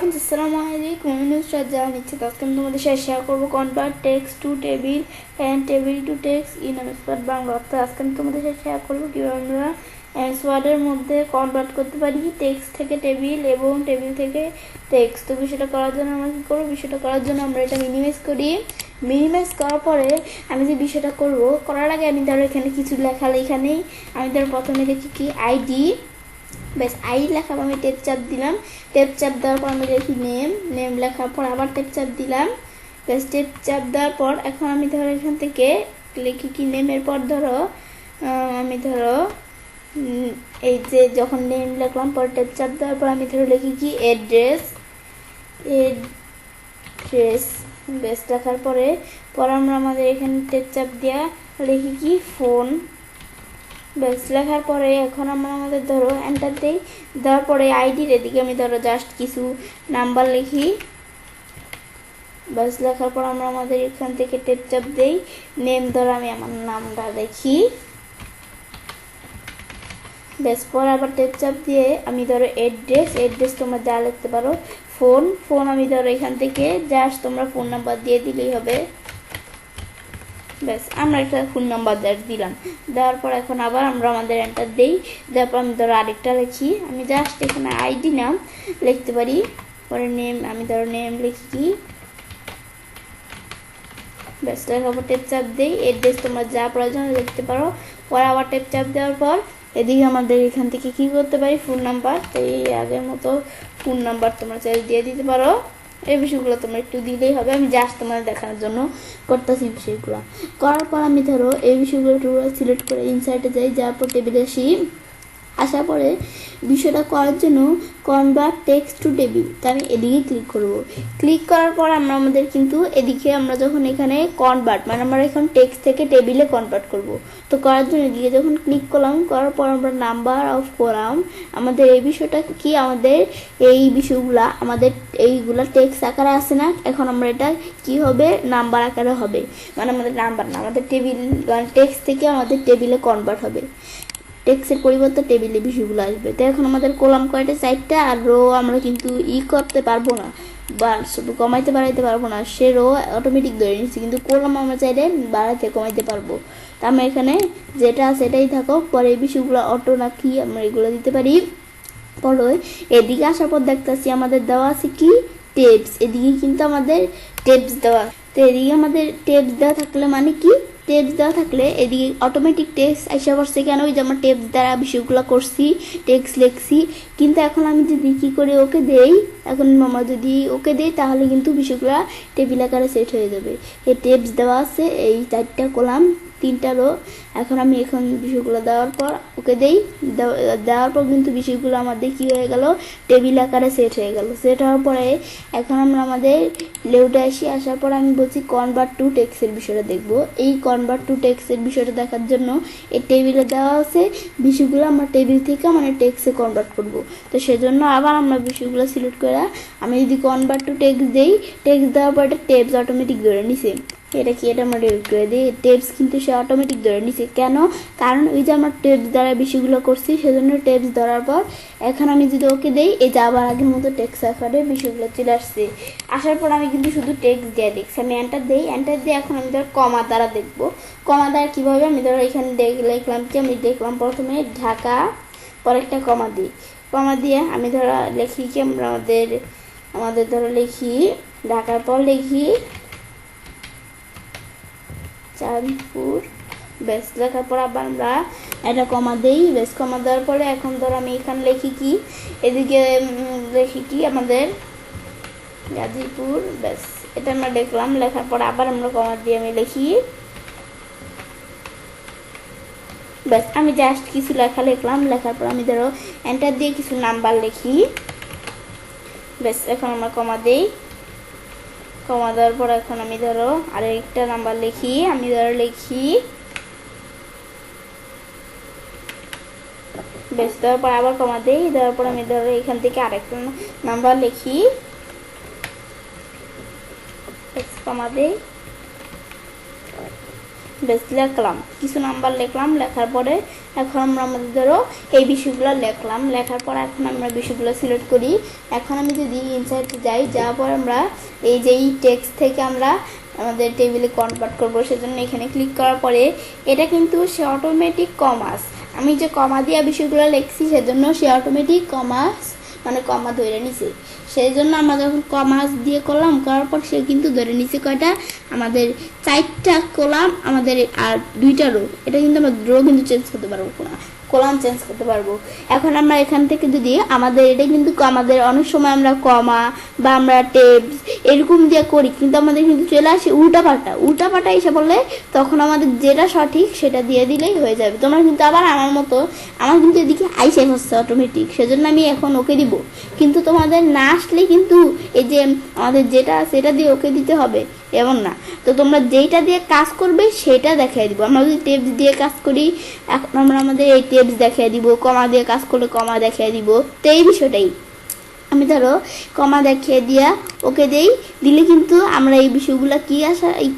Friends अस्सलाम वालेकुम। मैं नुसरत जान इच्छा আজকে আমি তোমাদের সাথে শেয়ার করব convert text to table and table to text in MS Bangla. তো আজকে আমি তোমাদের সাথে শেয়ার করব কিভাবে আমরা এমএস ওয়ার্ডের মধ্যে কনভার্ট করতে পারি টেক্সট থেকে টেবিল এবং টেবিল থেকে টেক্সট। তো বিষয়টা করার জন্য আমরা কি করব, বিষয়টা করার জন্য আমরা এটা মিনিমাইজ করি। মিনিমাইজ করার পরে আমি যে বিষয়টা করব, করার আগে আমি ধরো এখানে কিছু লেখা নেই। আমি ধরো প্রথমে লিখি কি আইডি, বেশ আই লেখা আমি টেপ চাপ দিলাম। টেপ চাপ দেওয়ার পর আমি লিখি নেম লেখার পর আবার টেপ চাপ দিলাম। বেশ টেপ চাপ দেওয়ার পর এখন আমি ধরো এখান থেকে লিখি কি নেমের পর ধরো আমি ধরো এই যে যখন নেম লিখলাম পর টেপ চাপ দেওয়ার পর আমি ধরো লিখি কি অ্যাড্রেস। বেশ লেখার পরে আমরা আমাদের এখানে টেপ চাপ দেওয়া লিখি কি ফোন। বেশ লেখার পরে এখন আমরা আমাদের ধরো এন্টার দিই, দেওয়ার পরে আইডির এদিকে আমি ধরো জাস্ট কিছু নাম্বার লিখি। বেশ লেখার পর আমরা আমাদের এখান থেকে টেপ চাপ দিই, নেম ধরো আমি আমার নামটা লিখি। বেশ পরে আবার টেপ চাপ দিয়ে আমি ধরো অ্যাড্রেস তোমরা যা লিখতে পারো। ফোন আমি ধরো এখান থেকে জাস্ট তোমরা ফোন নাম্বার দিয়ে দিলেই হবে। ব্যাস আমরা একটা ফোন নাম্বার দিলাম, দেওয়ার পর এখন আবার আমরা আমাদের এন্টার দিই। দেওয়ার পর আমি ধরো আরেকটা লিখি, আমি জাস্ট এখানে আইডি নাম লিখতে পারি। পরে নেম আমি ধরো নেম লিখি। ব্যাস লেখার পর টেপ চাপ দিই, অ্যাড্রেস তোমরা যা প্রয়োজন লিখতে পারো। পরে আবার টেপ চাপ দেওয়ার পর এদিকে আমাদের এখান থেকে কি করতে পারি ফোন নাম্বার। তো এই আগের মতো ফোন নাম্বার তোমরা চাইলে দিয়ে দিতে পারো। এই বিষয়গুলো তোমরা একটু দিলেই হবে, আমি জাস্ট তোমাদের দেখানোর জন্য করতেছি। বিষয়গুলো করার পর আমি ধরো এই বিষয়গুলো সিলেক্ট করে ইনসার্টে যাই, যাওয়ার পর টেবিলে আসার পরে বিষয়টা করার জন্য কনভার্ট টেক্সট টু টেবিল, তো আমি এদিকে ক্লিক করব। ক্লিক করার পর আমরা আমাদের কিন্তু এদিকে আমরা যখন এখানে কনভার্ট মানে আমরা এখন টেক্সট থেকে টেবিলে কনভার্ট করব, তো করার জন্য এদিকে যখন ক্লিক করলাম, করার পর আমরা নাম্বার অফ কলাম আমাদের এই বিষয়টা কি, আমাদের এই বিষয়গুলা আমাদের এইগুলা টেক্সট আকারে আসে না, এখন আমরা এটা কি হবে নাম্বার আকারে হবে। মানে আমাদের নাম্বার না, আমাদের টেবিল মানে টেক্সট থেকে আমাদের টেবিলে কনভার্ট হবে। টেক্সটের পরিবর্তে টেবিলে বিষয়গুলো আসবে। তো এখন আমাদের কলাম কয়টা 4টা, আর রো আমরা কিন্তু করতে পারবো না বা শুধু কমাইতে বাড়াইতে পারবো না, সে রো অটোমেটিক ধরে নিচ্ছি, কিন্তু কলাম আমরা চাইলে বাড়াইতে কমাইতে পারবো। তো আমরা এখানে যেটা সেটাই থাকো, পরে এই বিষয়গুলো অটো না কি আমরা এগুলো দিতে পারি। পরে এদিকে আসার পর দেখতেছি আমাদের দেওয়া আছে কি টেপস, এদিকে কিন্তু আমাদের টেপস দেওয়া। তো এদিকে আমাদের টেপস দেওয়া থাকলে মানে কি টেপস দেওয়া থাকলে এদিকে অটোমেটিক টেক্সট আইসা পড়ছে। কেন? ওই যে আমরা টেপস দ্বারা বিষয়গুলো করছি, টেক্সট লিখছি। কিন্তু এখন আমি যদি কি করে ওকে দেই, এখন আমরা যদি ওকে দেই তাহলে কিন্তু বিষয়গুলো টেবিল আকারে সেট হয়ে যাবে। এই টেপস দেওয়া আছে এই 4টা কলাম 3টা রো। এখন আমি এখন বিষয়গুলো দেওয়ার পর ওকে দেই, দেওয়ার পর কিন্তু বিষয়গুলো আমাদের কি হয়ে গেল টেবিল আকারে সেট হয়ে গেল। সেট হওয়ার পরে এখন আমরা আমাদের লেউটে আসার পর আমি বলছি কনভার্ট টু টেক্সটের বিষয়টা দেখব। এই কনভার্ট টু টেক্সটের বিষয়টা দেখার জন্য এই টেবিলে দেওয়া আছে বিষয়গুলো আমরা টেবিল থেকে মানে টেক্সটে কনভার্ট করব। তো সেজন্য আবার আমরা বিষয়গুলো সিলেক্ট করে আমি যদি কনভার্ট টু টেক্সট দেই, টেক্সট দেওয়ার পর এটা টেপস অটোমেটিক ধরে নিছে। এটা কি এটা আমরা ডিলিট করে দিই, টেপস কিন্তু সে অটোমেটিক ধরে নিছে। কেন? কারণ ওই যে আমরা টেপস দ্বারা বিষয়গুলো করছি, সেজন্য টেপস ধরার পর এখন আমি যদি ওকে দেই, এই যে আবার আগের মতো টেক্সট আকারে বিষয়গুলো চলে আসছে। আসার পর আমি কিন্তু শুধু টেক্সট দিয়ে দেখছি। আমি এন্টার দিই, এন্টার দিয়ে এখন আমি ধর কমা দ্বারা দেখবো। কমা দ্বারা কীভাবে আমি ধরো এখানে লিখলাম কি, আমি দেখলাম প্রথমে ঢাকা, পরে একটা কমা দিই। কমা দিয়ে আমি ধরো লিখি কি আমরা আমাদের ধরো লিখি ঢাকার পর লিখি চাঁদপুর। বেশ লেখার পর আবার আমরা একটা কমা দিই। বেশ কমা দেওয়ার পরে এখন ধর আমি এখানে লিখি কি, এদিকে লিখি কি আমাদের গাজীপুর। বেশ এটা আমরা লিখলাম, লেখার পর আবার আমরা কমা দিয়ে আমি লিখি। বেশ আমি জাস্ট কিছু লেখা লিখলাম, লেখার পর আমি ধরো এন্টার দিয়ে কিছু নাম্বার লিখি। বেশ এখন আমরা কমা দিই, কমা দেওয়ার পর এখন আমি ধরো আরেকটা নাম্বার লিখি। আমি ধরো লিখি বেশ দেওয়ার পর আবার কমা দিই, দেওয়ার পর আমি ধরো এখান থেকে আরেকটা নাম্বার লিখি, কমা দিই। বেশ লিখলাম, কিছু নাম্বার লিখলাম, লেখার পরে এখন আমরা আমাদের ধরো এই বিষয়গুলো লিখলাম, লেখার পর এখন আমরা বিষয়গুলো সিলেক্ট করি। এখন আমি যদি ইনসার্টে যাই, যাওয়ার পর আমরা এই যে এই টেক্সট থেকে আমরা আমাদের টেবিলে কনভার্ট করবো, সেজন্য এখানে ক্লিক করার পরে এটা কিন্তু সে অটোমেটিক কমাস, আমি যে কমা দিয়া বিষয়গুলো লিখছি সেজন্য সে অটোমেটিক কমাস মানে কমা ধরে নিছে। সেই জন্য আমরা যখন কমাস দিয়ে করলাম, করার পর সে কিন্তু ধরে নিছে কয়টা আমাদের 4টা কলাম আমাদের আর 2টা রো। এটা কিন্তু আমরা রো কিন্তু চেঞ্জ করতে পারবো না, কলাম চেঞ্জ করতে পারবো। এখন আমরা এখান থেকে যদি আমাদের এটা কিন্তু আমাদের অনেক সময় আমরা কমা বা আমরা টেবস এরকম দিয়ে করি, কিন্তু আমাদের কিন্তু চলে আসে উল্টাপাল্টা এসে বললে তখন আমাদের যেটা সঠিক সেটা দিয়ে দিলেই হয়ে যাবে। তোমরা কিন্তু আবার আমার মতো আমার কিন্তু এদিকে আইসে হচ্ছে অটোমেটিক, সেজন্য আমি এখন ওকে দিব। কিন্তু তোমাদের না আসলে কিন্তু এই যে আমাদের যেটা আছে এটা দিয়ে ওকে দিতে হবে এমন না। তো তোমরা যেইটা দিয়ে কাজ করবে সেটা দেখাই দিব। আমরা যদি টেপস দিয়ে কাজ করি, এখন আমরা আমাদের এই টেপস দেখাই দিব, কমা দিয়ে কাজ করলে কমা দেখাই দিব। তো এই বিষয়টাই আমি ধরো কমা দেখিয়ে দিয়া ওকে দিলে কিন্তু আমরা এই বিষয়গুলো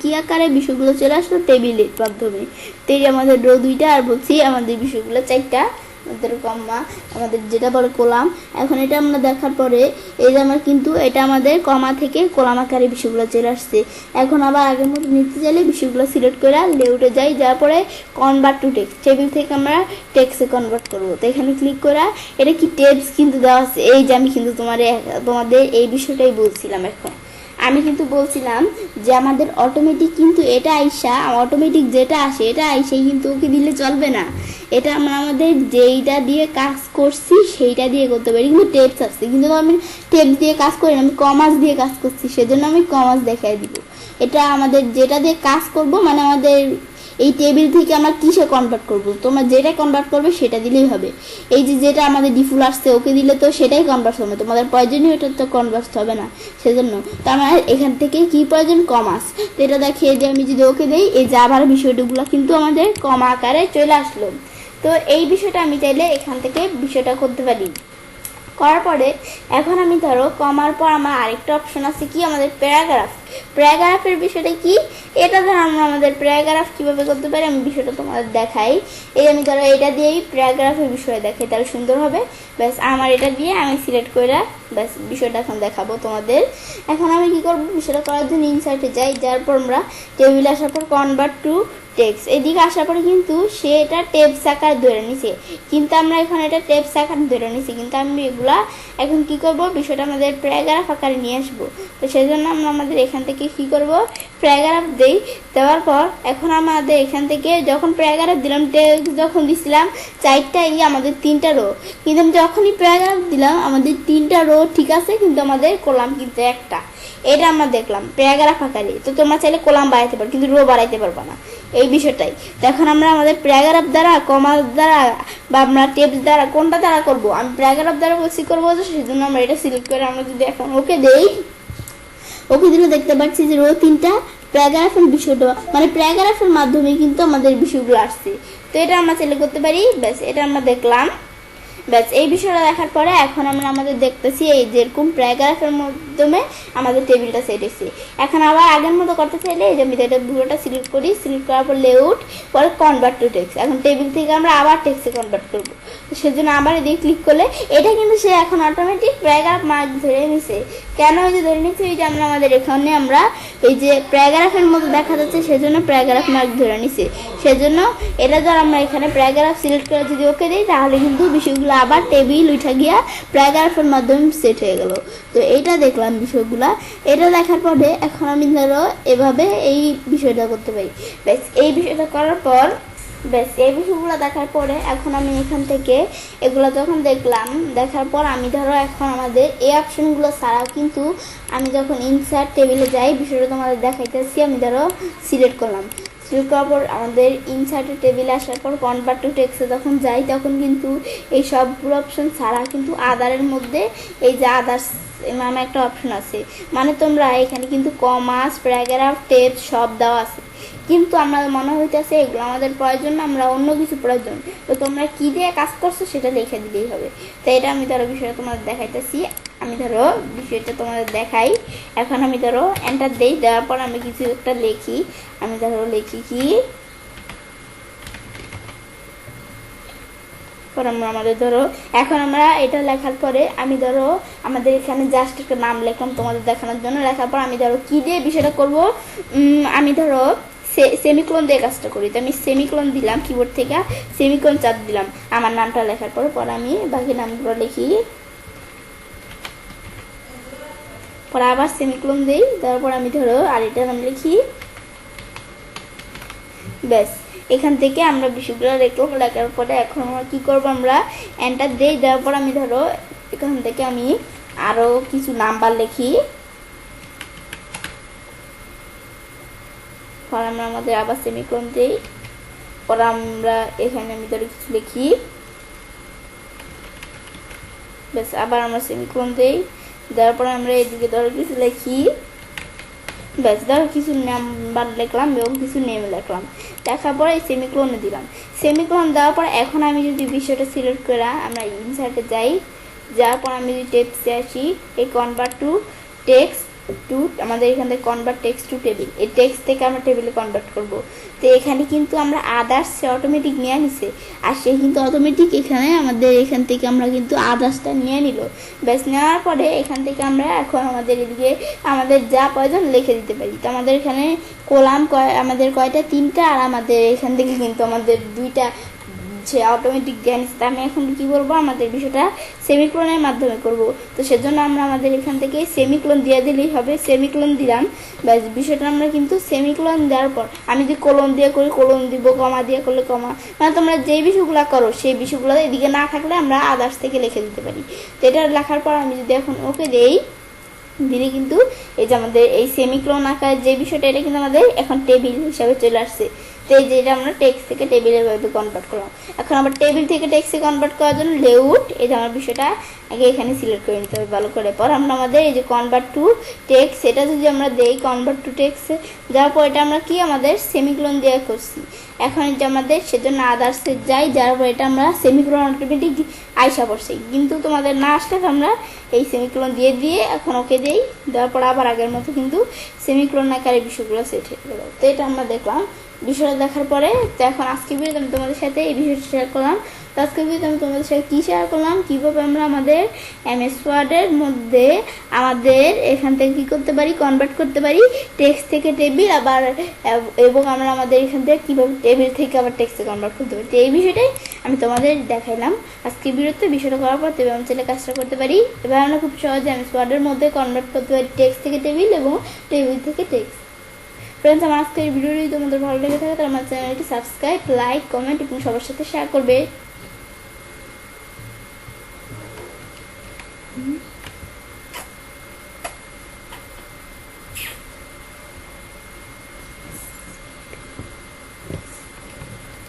কি আকারে বিষয়গুলো চলে আসলো টেবিলের মাধ্যমে। তো এই আমাদের রো 2টা আর বলছি আমাদের বিষয়গুলো 4টা, আমাদের কমা আমাদের যেটা বলে কলাম। এখন এটা আমরা দেখার পরে এই যে আমার কিন্তু এটা আমাদের কমা থেকে কলাম আকারে বিষয়গুলো চলে আসছে। এখন আবার আগের মতো নিতে চাইলে বিষয়গুলো সিলেক্ট করে লেআউটে যাই, যাওয়ার পরে কনভার্ট টু টেক্সট, টেবিল থেকে আমরা টেক্সটে কনভার্ট করবো। তো এখানে ক্লিক করা এটা কি টেবস কিন্তু দেওয়া আছে। এই যে আমি কিন্তু তোমাদের এই বিষয়টাই বলছিলাম। এখন আমি কিন্তু বলছিলাম যে আমাদের অটোমেটিক কিন্তু এটা আইসা অটোমেটিক যেটা আসে এটা আইসাই কিন্তু ওকে দিলে চলবে না। এটা আমরা আমাদের যেইটা দিয়ে কাজ করছি সেইটা দিয়ে করতে পারি। কিন্তু টেপস আসছে, কিন্তু আমি টেপস দিয়ে কাজ করি না, আমি কমাস দিয়ে কাজ করছি, সেজন্য আমি কমাস দেখাই দিব। এটা আমাদের যেটা দিয়ে কাজ করব মানে আমাদের এই টেবিল থেকে আমরা কিসে কনভার্ট করব, তোমরা যেটা কনভার্ট করবে সেটা দিলেই হবে। এই যে যেটা আমাদের ডিফল্ট আসছে ওকে দিলে তো সেটাই কনভার্ট হবে, তোমাদের প্রয়োজনীয় এটা তো কনভার্ট হবে না। সেজন্য তো আমার এখান থেকে কি প্রয়োজন কমাস। তো এটা দেখিয়ে যে আমি যদি ওকে দিই এই জাভার বিষয়গুলো কিন্তু আমাদের কমা আকারে চলে আসলো। তো এই বিষয়টা আমি চাইলে এখান থেকে বিষয়টা করতে পারি। করার পরে এখন আমি ধরো কমার পর আমার আরেকটা অপশন আছে কি আমাদের প্যারাগ্রাফের বিষয়টা কি, এটা ধরো আমরা আমাদের প্যারাগ্রাফ কিভাবে করতে পারি আমি বিষয়টা তোমাদের দেখাই। এই আমি ধরো এটা দিয়েই প্যারাগ্রাফের বিষয়ে দেখাই, তাহলে সুন্দর হবে। ব্যাস আমার এটা দিয়ে আমি সিলেক্ট করে ব্যাস বিষয়টা এখন দেখাবো তোমাদের। এখন আমি কি করবো, বিষয়টা করার জন্য ইনসার্টে যাই, যার পর আমরা টেবিলে আসার পর কনভার্ট টু টেক্সট এদিকে আসার পরে কিন্তু সে এটা টেপস আকার ধরে নিছে, কিন্তু আমরা এখন এটা টেপস আকার ধরে নিছি, কিন্তু আমি এগুলা এখন কি করব বিষয়টা আমাদের প্যারাগ্রাফ আকারে নিয়ে আসবো। তো সেই জন্য আমরা আমাদের এখান থেকে কি করব প্যারাগ্রাফ দেওয়ার পর এখন আমাদের এখান থেকে যখন প্যারাগ্রাফ দিলাম টেক্সট যখন দিছিলাম 4টা আমাদের 3টা রো, কিন্তু আমি যখনই প্যারাগ্রাফ দিলাম আমাদের 3টা রো ঠিক আছে, কিন্তু আমাদের কলাম কিন্তু একটা। এটা আমরা দেখলাম প্যারাগ্রাফ আকারে। তো তোমরা চাইলে কলাম বাড়াইতে পারো কিন্তু রো বাড়াইতে পারবে না, এই বিষয়টাই। তো এখন আমরা আমাদের প্যারাগ্রাফ দ্বারা কমা দ্বারা বা আমরা টেপস দ্বারা কোনটা দ্বারা করব, আমি প্যারাগ্রাফ দ্বারা বলছি করবো, তো সেজন্য আমরা এটা সিলেক্ট করে আমরা যদি এখন ওকে দেই, ওকে দিলে দেখতে পাচ্ছি যে রো 3টা প্যারাগ্রাফের বিষয়টা মানে প্যারাগ্রাফের মাধ্যমে কিন্তু আমাদের বিষয়গুলো আসছে। তো এটা আমরা চাইলে করতে পারি। ব্যাস এটা আমরা দেখলাম। ব্যাস এই বিষয়টা দেখার পরে এখন আমরা আমাদের দেখতেছি এই যেরকম প্যারাগ্রাফের মাধ্যমে আমাদের টেবিলটা সেট হয়েছে। এখন আবার আগের মতো করতে চাইলে এই যে আমি এটা পুরোটা সিলেক্ট করি, সিলেক্ট করার পর লেআউট পরে কনভার্ট টু টেক্সট। এখন টেবিল থেকে আমরা আবার টেক্সটে কনভার্ট করবো, তো সেজন্য আবার এদিকে ক্লিক করলে এটা কিন্তু সে এখন অটোমেটিক প্যারাগ্রাফ মার্ক ধরে নিছে। কেন এই যে ধরে নিচ্ছে, এই যে আমরা আমাদের এখানে আমরা এই যে প্যারাগ্রাফের মতো দেখা যাচ্ছে সেজন্য প্যারাগ্রাফ মার্ক ধরে নিছে। সেজন্য এটা ধর আমরা এখানে প্যারাগ্রাফ সিলেক্ট করে যদি ওকে দিই তাহলে কিন্তু বিষয়গুলো আবার টেবিল উঠে গিয়া প্যারাগ্রাফের মাধ্যমে সেট হয়ে গেল। তো এইটা দেখলাম বিষয়গুলা। এটা দেখার পরে এখন আমি ধরো এভাবে এই বিষয়টা করতে পারি। ব্যাস এই বিষয়টা করার পর ব্যাস এই বিষয়গুলো দেখার পরে এখন আমি এখান থেকে এগুলো যখন দেখলাম, দেখার পর আমি ধরো এখন আমাদের এই অপশনগুলো ছাড়াও কিন্তু আমি যখন ইনসার্ট টেবিলে যাই বিষয়টা তোমাদের দেখাইতেছি। আমি ধরো সিলেক্ট করলাম, সিলেক্ট করার পর আমাদের ইনসার্টের টেবিলে আসার পর কনভার্ট টু টেক্সটে যখন যাই তখন কিন্তু এই সবগুলো অপশন ছাড়া কিন্তু আদারের মধ্যে এই যে আদার্স নামে একটা অপশন আছে, মানে তোমরা এখানে কিন্তু কমাস প্যারাগ্রাফ টেক্সট সব দেওয়া আছে, কিন্তু আমরা মনে হইতেছে এগুলো আমাদের প্রয়োজন না, আমরা অন্য কিছু প্রয়োজন। তো তোমরা কি দিয়ে কাজ করছো সেটা লিখে দিলেই হবে। তো এটা আমি ধরো বিষয়টা তোমাদের দেখাইতেছি। আমি ধরো বিষয়টা তোমাদের দেখাই। এখন আমি ধরো এন্টার দেই, দেওয়ার পর আমি কিছু একটা লিখি। আমি ধরো লিখি কি পর আমরা আমাদের ধরো এখন আমরা এটা লেখার পরে আমি ধরো আমাদের এখানে জাস্ট একটা নাম লিখলাম তোমাদের দেখানোর জন্য। লেখার পর আমি ধরো কী দিয়ে বিষয়টা করব, আমি ধরো সেমিকোলন দিয়ে কাজটা করি। তো আমি সেমিকোলন দিলাম, কিবোর্ড থেকে সেমিকোলন চাপ দিলাম আমার নামটা লেখার পর আমি বাকি নামগুলো লিখি, পরে আবার সেমিকোলন দিই, তারপর আমি ধরো আর এটা নাম লিখি। ব্যাস, এখান থেকে আমরা বিষয়গুলো লিখলাম। লেখার পরে এখন আমরা কী করবো, আমরা এন্টার দিই। দেওয়ার পর আমি ধরো এখান থেকে আমি আরও কিছু নাম্বার লিখি, পর আমরা আমাদের আবার সেমিকোলন দিই, পর আমরা এখানে আমি ধরো কিছু লিখি। ব্যাস, আবার আমরা সেমিকোলন দিই, দেওয়ার পর আমরা এদিকে ধরো কিছু লিখি। ব্যাস, ধরো কিছু নাম্বার লিখলাম এবং কিছু নেম লিখলাম, লেখার পরে এই সেমিকোলনে দিলাম। সেমিকোলন দেওয়ার পর এখন আমি যদি বিষয়টা সিলেক্ট করে আমরা ইনসার্টে যাই, যাওয়ার পর আমি যদি টেক্সটে আসি, এই কনভার্ট টু টেক্সট টু, আমাদের এখান থেকে কনভার্ট টেক্সট টু টেবিল, এই টেক্সট থেকে আমরা টেবিলে কনভার্ট করব। তো এখানে কিন্তু আমরা আদার্স সে অটোমেটিক নিয়ে নিছে, আর সে কিন্তু অটোমেটিক এখানে আমাদের এখান থেকে আমরা কিন্তু আদার্সটা নিয়ে নিল। ব্যাস, নেওয়ার পরে এখান থেকে আমরা এখন আমাদের এদিকে আমাদের যা প্রয়োজন লিখে দিতে পারি। তো আমাদের এখানে কলাম আমাদের কয়টা, 3টা, আর আমাদের এখান থেকে কিন্তু আমাদের 2টা সে অটোমেটিক জ্ঞান। আমি এখন কি করবো, আমাদের বিষয়টা সেমিকোলনের মাধ্যমে করব। তো সেজন্য আমরা আমাদের এখান থেকে সেমিকোলন দিয়ে দিলেই হবে। সেমিকোলন দিলাম, ব্যাস, বিষয়টা আমরা কিন্তু সেমিকোলন দেওয়ার পর আমি যদি কোলন দিয়ে করি কোলন দিব, কমা দিয়ে করলে কমা, মানে তোমরা যেই বিষয়গুলো করো সেই বিষয়গুলো এদিকে না থাকলে আমরা আদার্স থেকে লিখে দিতে পারি। তো এটা লেখার পর আমি যদি এখন ওকে দেই, দিলে কিন্তু এই যে আমাদের এই সেমিকোলন আকারের যে বিষয়টা, এটা কিন্তু আমাদের এখন টেবিল হিসাবে চলে আসছে। তো এই যে এটা আমরা টেক্সট থেকে টেবিলের ভাবে কনভার্ট করলাম। এখন আবার টেবিল থেকে টেক্সটে কনভার্ট করার জন্য লেআউট, এই যে আমার বিষয়টা আগে এখানে সিলেক্ট করে নিতে হবে ভালো করে। পর আমরা আমাদের এই যে কনভার্ট টু টেক্সট, এটা যদি আমরা দেই কনভার্ট টু টেক্সটে যাওয়ার পর এটা আমরা কি আমাদের সেমিকোলন দেওয়া করছি। এখন এটা আমাদের সেজন্য আদার্সে যাই, যার পর এটা আমরা সেমিকোলন অটোমেটিক আইসা পড়ছি, কিন্তু তোমাদের না আসলে আমরা এই সেমিকোলন দিয়ে দিয়ে এখন ওকে দেই, দেওয়ার পর আবার আগের মতো কিন্তু সেমিকোলন আকারে বিষয়গুলো সেট হয়ে গেল। তো এটা আমরা দেখলাম বিষয়টা দেখার পরে। তো এখন আজকে ভিডিওতে আমি তোমাদের সাথে এই বিষয়টা শেয়ার করলাম। তো আজকের ভিডিওতে আমি তোমাদের সাথে কী শেয়ার করলাম, কীভাবে আমরা আমাদের MS ওয়ার্ডের মধ্যে আমাদের এখান থেকে কী করতে পারি, কনভার্ট করতে পারি টেক্সট থেকে টেবিল, আবার এবং আমরা আমাদের এখান থেকে কীভাবে টেবিল থেকে আবার টেক্সটে কনভার্ট করতে পারি। তো এই বিষয়টাই আমি তোমাদের দেখাইলাম আজকের ভিডিওতে। বিষয়টা করার পর তবে আমি চ্যানেলে কাজটা করতে পারি। এবার আমরা খুব সহজে MS ওয়ার্ডের মধ্যে কনভার্ট করতে পারি টেক্সট থেকে টেবিল এবং টেবিল থেকে টেক্সট। ফ্রেন্ডস, আমার আজকের ভিডিওটি তোমাদের ভালো লেগে থাকে তাহলে আমার চ্যানেলটি সাবস্ক্রাইব, লাইক, কমেন্ট এবং সবার সাথে শেয়ার করবে।